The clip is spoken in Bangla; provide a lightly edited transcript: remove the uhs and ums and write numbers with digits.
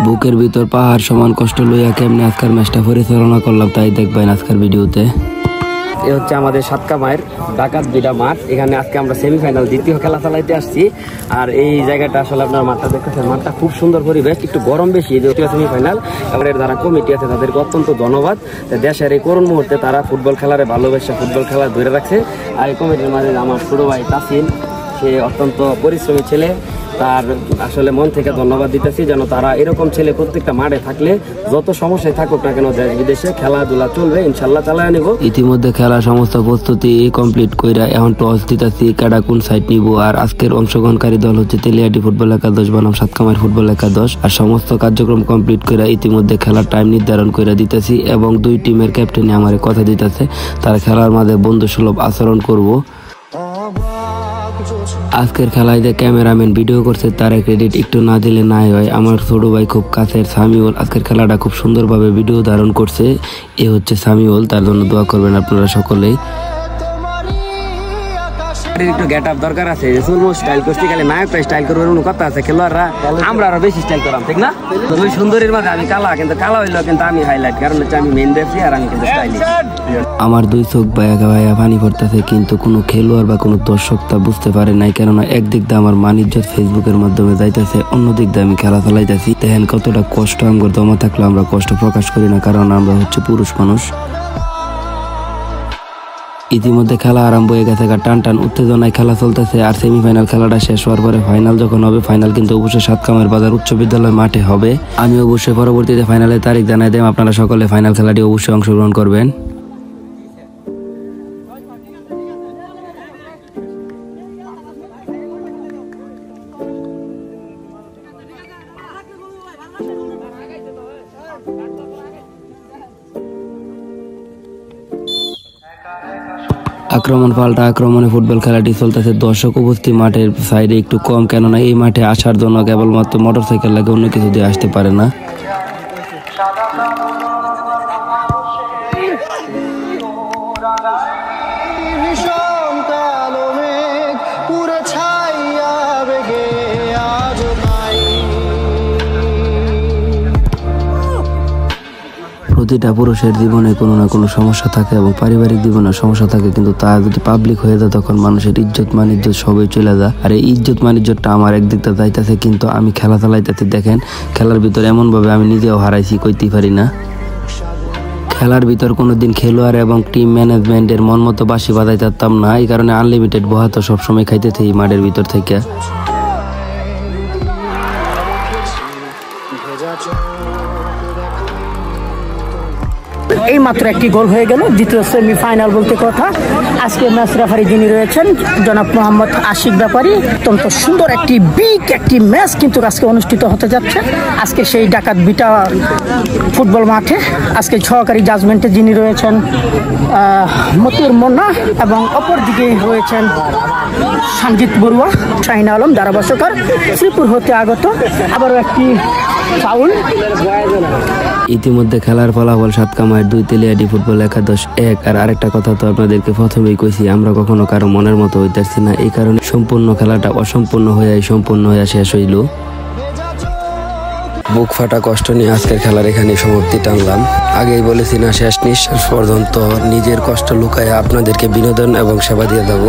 বুকের ভিতর পাহাড় সমান কষ্ট লইয়া কেমনে আজকের ম্যাচটা পরিচালনা করলাম তাই দেখবেন আজকের ভিডিওতে। এ হচ্ছে আমাদের সাতকামাইয়ের ডাকাত বিডা মাঠ। এখানে আজকে আমরা সেমিফাইনাল দ্বিতীয় খেলা চালাইতে আসছি। আর এই জায়গাটা আসলে আপনার মাঠটা দেখতেছেন, মাঠটা খুব সুন্দর পরিবেশ, একটু গরম বেশি, দ্বিতীয় সেমিফাইনাল। এবার যারা কমিটি আছে তাদেরকে অত্যন্ত ধন্যবাদ। দেশের এই করুণ মুহূর্তে তারা ফুটবল খেলারে ভালোবেসে ফুটবল খেলা ধরে রাখছে। আর এই কমিটির মাঝে আমার ছোট ভাই তাসিন, সে অত্যন্ত পরিশ্রমী ছেলে, তার আসলে মন থেকে ধন্যবাদ দিতেছি। যেন তারা এরকম ছেলে প্রত্যেকটা মাঠে থাকলে যত সমস্যায় থাকুক না কেন দেশ বিদেশে খেলাধুলা চলবে, ইনশাল্লাহ চালায় নিব। ইতিমধ্যে খেলার সমস্ত প্রস্তুতি কমপ্লিট কইরা এখন টস দিতেছি কারা কোন সাইড নিব। আর আজকের অংশগ্রহণকারী দল হচ্ছে তেলিয়াটি ফুটবল একাদশ বনাম সাতকামাইয়ের ফুটবল একাদশ। আর সমস্ত কার্যক্রম কমপ্লিট কইরা ইতিমধ্যে খেলার টাইম নির্ধারণ করে দিতেছি এবং দুই টিমের ক্যাপ্টেনে আমার কথা দিতেছে তারা খেলার মাঝে বন্ধুসুলভ আচরণ করব। আজকের খেলায় যে ক্যামেরাম্যান ভিডিও করছে তার ক্রেডিট একটু না দিলে নাই হয়। আমার ছোট ভাই খুব কাছের সামিউল আজকের খেলাটা খুব সুন্দরভাবে ভিডিও ধারণ করছে। এ হচ্ছে সামিউল, তার জন্য দোয়া করবেন আপনারা সকলেই। একটু গেট আপ দরকার আছে, স্টাইল করতে গেলে নায়কটা স্টাইল করবার কোনো কথা আছে, খেলোয়াড়রা আমরা আরো বেশি স্টাইল করাম, ঠিক না? ওই সুন্দরীর মাঝে আমি কালা, কিন্তু কালা হইলো কিন্তু আমি হাইলাইট, কারণ হচ্ছে আমি মেন রেফারি আর আমি কিন্তু স্টাইলিশ। আমার দুই চোখ ভাইয়া ভাইয়া পানি পড়তেছে, কিন্তু কোনো খেলোয়াড় বা কোনো দর্শক তা বুঝতে পারে নাই, কেননা একদিক দিয়ে আমার মানিজ্জত ফেসবুকের মাধ্যমে যাইতেছে, অন্যদিক দিয়ে আমি খেলা চালাইতেছি। দেখেন কতটা কষ্ট আমার দমা থাকলে আমরা কষ্ট প্রকাশ করি না, কারণ আমরা হচ্ছে পুরুষ মানুষ। ইতিমধ্যে খেলা আরম্ভ হয়ে গেছে, টান টান উত্তেজনায় খেলা চলতেছে। আর সেমিফাইনাল খেলাটা শেষ হওয়ার পরে ফাইনাল যখন হবে, ফাইনাল কিন্তু অবশ্যই সাতকামাইয়ের বাজার উচ্চ বিদ্যালয় মাঠে হবে। আমি অবশ্যই পরবর্তীতে ফাইনালের তারিখ জানাই দেব, আপনারা সকলে ফাইনাল খেলাটি অবশ্যই অংশগ্রহণ করবেন। আক্রমণ পাল্টা আক্রমণে ফুটবল খেলাটি চলতেছে। দর্শক উপস্থিত মাঠের সাইডে একটু কম, কেননা এই মাঠে আসার জন্য কেবলমাত্র মোটরসাইকেল লাগে, অন্য কিছু দিয়ে আসতে পারে না। প্রতিটা পুরুষের জীবনে কোনো না কোনো সমস্যা থাকে এবং পারিবারিক জীবনে সমস্যা থাকে, কিন্তু তা যদি পাবলিক হয়ে যায় তখন মানুষের ইজ্জত মানিজ্জত সবই চলে যায়। আর এই ইজ্জত মানিজ্জতটা আমার একদিকটা যাইতেছে, কিন্তু আমি খেলা চালাইতেছি। দেখেন খেলার ভিতরে এমনভাবে আমি নিজেও হারাইছি, কইতেই পারি না। খেলার ভিতর কোনোদিন খেলোয়াড় এবং টিম ম্যানেজমেন্টের মন মতো বাঁশি বাজাইতে পারতাম না, এই কারণে আনলিমিটেড বহা তো সবসময় খাইতেছি এই মাঠের ভিতর থেকে। এই মাত্র একটি গোল হয়ে গেল, দ্বিতীয় সেমিফাইনাল বলতে কথা। আজকে ম্যাচ রেফারি যিনি রয়েছেন জনাব মোহাম্মদ আশিক ব্যাপারী। অত্যন্ত সুন্দর একটি ম্যাচ কিন্তু আজকে অনুষ্ঠিত হতে যাচ্ছে আজকে সেই ডাকাত বিটা ফুটবল মাঠে। আজকে সহকারী জাজমেন্টে যিনি রয়েছেন মতিউর মোন্না এবং অপরদিকে রয়েছেন সঞ্জিত বড়ুয়া, শাহিন আলম ধারাভাষ্যকার, শ্রীপুর হতে আগত। আবারও একটি ফাউল। ইতিমধ্যে খেলার ফলাফল সাতকামাইয়ের 2, তেলিয়াটি ফুটবল একাদশ 1। আর আরেকটা কথা তো আপনাদেরকে প্রথমেই কইছি, আমরা কখনো কারো মনের মতো হইতেছি না, এই কারণে সম্পূর্ণ খেলাটা অসম্পূর্ণ হয়ে শেষ হইল। বুক ফাটা কষ্ট নিয়ে আজকের খেলার এখানে সমাপ্তি টানলাম। আগেই বলেছি না, শেষ নিঃশ্বাস পর্যন্ত নিজের কষ্ট লুকায় আপনাদেরকে বিনোদন এবং সেবা দিয়ে দেবো।